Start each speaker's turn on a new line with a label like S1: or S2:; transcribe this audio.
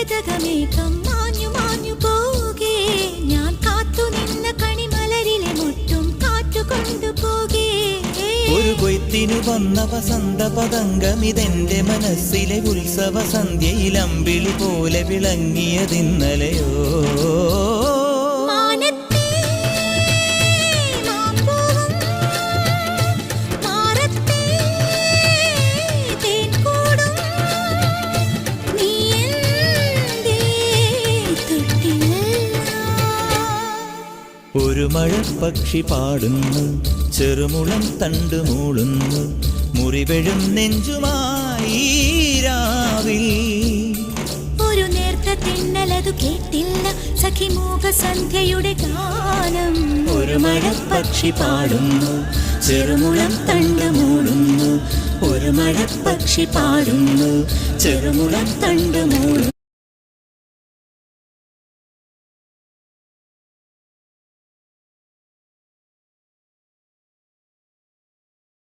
S1: മരതകമേഘം മാഞ്ഞു മാഞ്ഞു പോകേ ഞാൻ കാത്തു നിന്ന കണിമലരിലെ മുറ്റും കാറ്റുകൊണ്ടുപോകേ
S2: ഒരു കൊയ്ത്തിനു വന്ന വസന്ത പതംഗമിതെന്റെ മനസ്സിലെ ഉത്സവ സന്ധ്യയിൽ അമ്പിളി പോലെ വിളങ്ങിയതിന്നലെയോ ഒരു മഴപ്പക്ഷി പാടുന്നു ചെറുമുളം തണ്ടു മൂളുന്നു മുറിവെഴും നെഞ്ചുമായി രാവിൽ
S1: ഒരു നേർത്ത തിന്നലതു കേട്ടില്ല സഖിമൂക സന്ധ്യയുടെ ഗാനം
S2: ഒരു മഴപ്പക്ഷി പാടുന്നു ചെറുമുളം തണ്ടു മൂളുന്നു ഒരു മഴപ്പക്ഷി പാടുന്നു ചെറുമുളം തണ്ടു മൂളുന്നു